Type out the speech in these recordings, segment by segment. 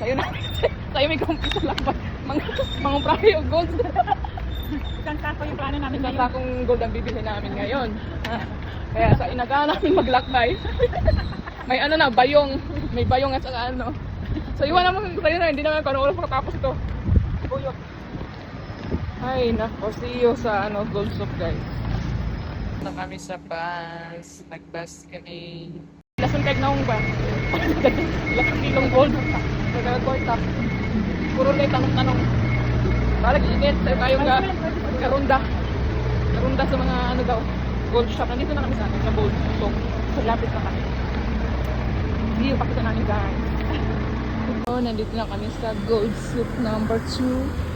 Tayo na. Tayo may kumpisa lang ba? Mga prahe o gold. Isang sako yung plano namin Isang ngayon. sakong gold ang bibili namin ngayon. Kaya sa inagaan namin maglakbay. May ano na, bayong. May bayong at saka ano. So iwan naman tayo na, hindi naman kung ano oras makatapos ito. Buyot. Ay, nako, see you sa ano, Gold Soup guys. Na kami sa bus. Nag-bus kami. Lasan kahit naong ba? Lasan kilong gold. Nagagorta. Puro lang tanong-tanong. Parang init. Tayo kayong karunda. Karunda sa mga ano daw. Gold shop. Nandito na kami sa atin. Sa Gold Soup. So, lapit na kami. Hindi yung pakita namin guys. So, nandito na kami sa Gold Soup number 2.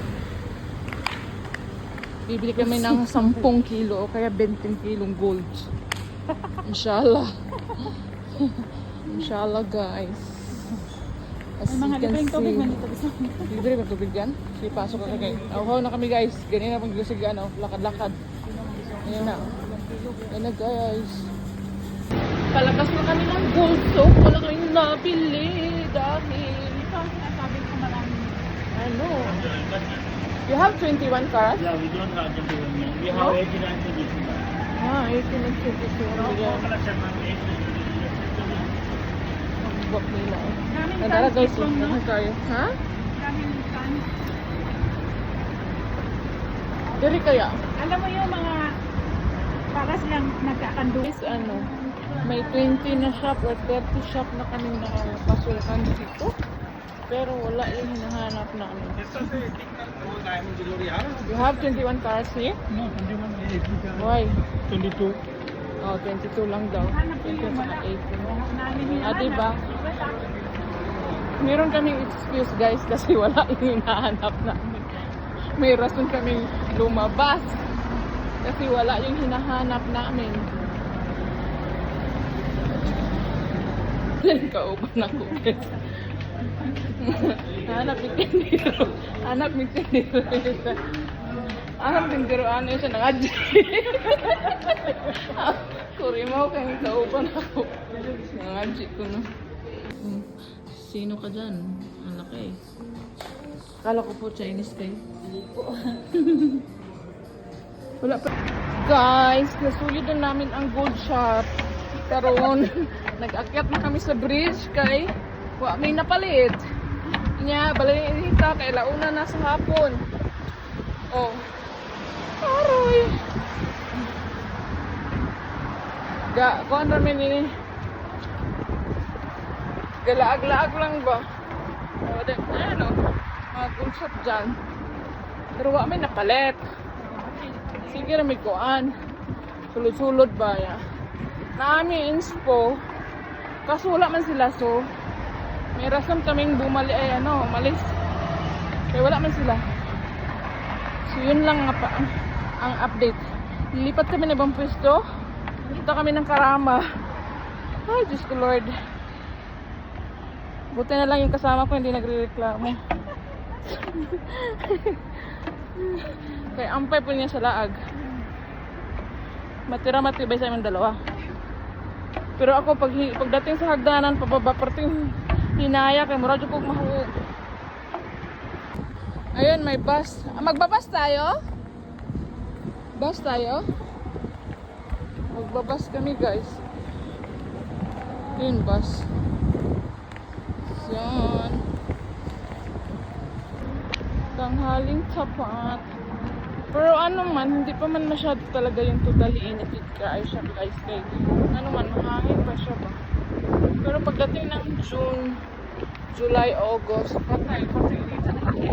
Bibili kami ng 10 kilo o kaya 20 kilong gold. Inshallah. Inshallah guys. As May mga you can libreng tubig see. man dito. Libre ba tubig yan? Sige, pasok ka kay. Uhaw na kami guys. Ganyan na pang lusig ano, lakad-lakad. Ayan na. Ayan na guys. Palakas na kami ng gold soap. Wala kayong nabili dahil Sabi ko marami. ano. You have 21 carats? Yeah, we don't have 21 million. We have 89 to this one. Ah, 18 and 22. Yan. Collection of 8 Ang buwak nila. Daming Nandara fans guys, dito, no? ano tayo? Ha? Daming fans. Diri kaya? Alam mo yung mga para silang nagkakandu. Guys, ano, may 20 na shop or 30 shop na kaming nakapasukan dito. Pero wala yung hinahanap namin. You have 21 cars here? No, 21 Why? 22. Oh, 22 lang daw. 20 sa 18. Ah, diba? Meron kaming excuse guys kasi wala yung hinahanap namin. May rason kaming lumabas kasi wala yung hinahanap namin. Kauban ako guys. Hanap ni Tindiro. Hanap ni Tindiro. Hanap ni Tindiro. Ano yun siya nangadji. Kuri mo kayong kauban ako. Nangadji ko no. Sino ka dyan? Ang laki. Akala ko po Chinese kayo. Wala pa. Guys, nasulit na namin ang gold shop. Karon, nag-akyat na kami sa bridge kay may napalit. Nya, balay dita kay launa na sa hapon. Oh. Aroy. Kuan ramen ini. Galaag-laag lang ba? Ano? Mga concept dyan. Pero wala may napalit. Sige na may kuan. Sulod-sulod ba ya? Naami inspo. Kaso wala man sila so. May rason kaming bumali ay ano, malis. Kaya wala man sila. So yun lang ang update. Lilipat kami na ibang pwesto. Kita kami ng Karama. Ay, Diyos ko Lord. Buti na lang yung kasama ko hindi nagre-reklamo. Kaya ampay po niya sa laag. Matira-matibay sa aming dalawa. Pero ako pagdating sa hagdanan, pababa parting hinaya kay mura ko mahuog. Ayun, may bus. Magbabas tayo? Bus tayo? Magbabas kami guys. Yun, bus. Yan. Tanghaling tapat. Pero ano man, hindi pa man masyado talaga yung totally initid ka ay siya guys kay ano man, mahangin pa siya ba. Pero pagdating ng June, July, August, patay dito na kami.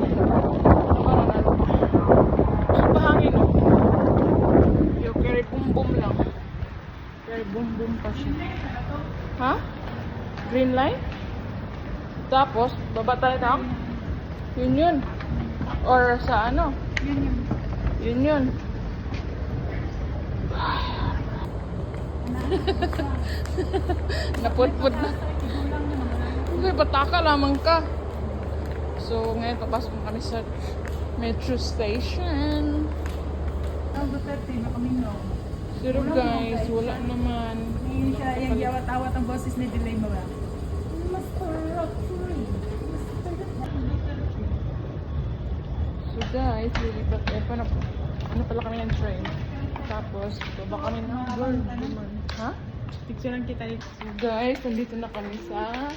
Parang ano, siya mahangin o. Yung kaya bum-bum lang. Kaya bum-bum pa siya. Ha? Green line? Tapos, baba tayo. Yun. Or sa ano? Yun. Naputput na. Okay, pataka lamang ka. So, ngayon papasok na kami sa metro station. Ang Duterte, makamino. Pero guys, wala naman. Hindi siya yung yawat-awat ang boses ni Delay mo ba? So guys, lilipat. Ano pala kami ng train. Tapos, baba kami ng girl. Ha? Picturean kita dito. So guys, nandito na kami sa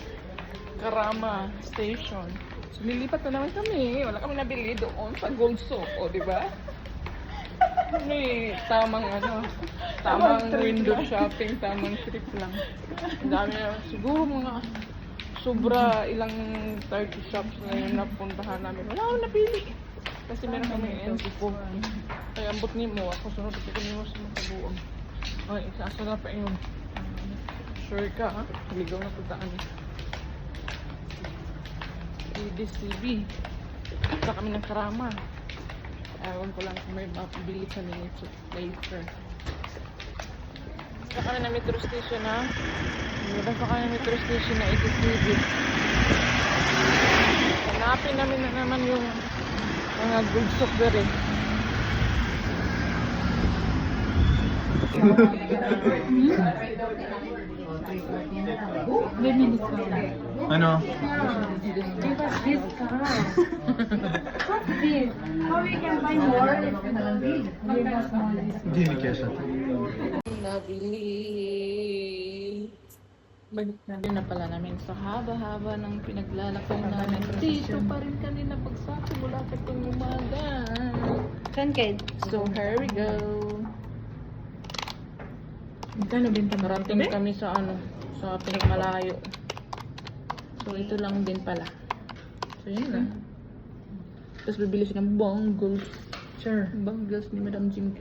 Karama Station. So lilipat na naman kami. Wala kami nabili doon sa Gold Soap. O, di ba? May tamang window shopping, tamang trip lang. Ang dami na, siguro mga sobra ilang 30 shops na yung napuntahan namin. Wala akong napili. Kasi meron kami NC4. Kaya ambot ni mo, ako sunod ito kami mo sa makabuang. Okay, sasara pa yun. Sure ka ha? Ligaw na pagdaan. EDCB. Punta kami ng Karama. Ewan ko lang kung may mapabili kami nito later. Basta kami na metro station ha. Basta kami na metro station na EDCB. Hanapin namin na naman yung mga good software eh. Ano? How we can buy more? Give us more. Hindi ni Kesha. Nabili. Balik na din na pala namin sa haba-haba ng pinaglalakay namin. Dito pa rin kanina pagsapit mula pa itong umaga. Saan kayo? So, here we go. Magkano benta mo? Narating kami sa sa pinakamalayo. So, ito lang din pala. So, yun na. Tapos bibili siya ng bongles. Sure. Bongles ni Madam Jimmy.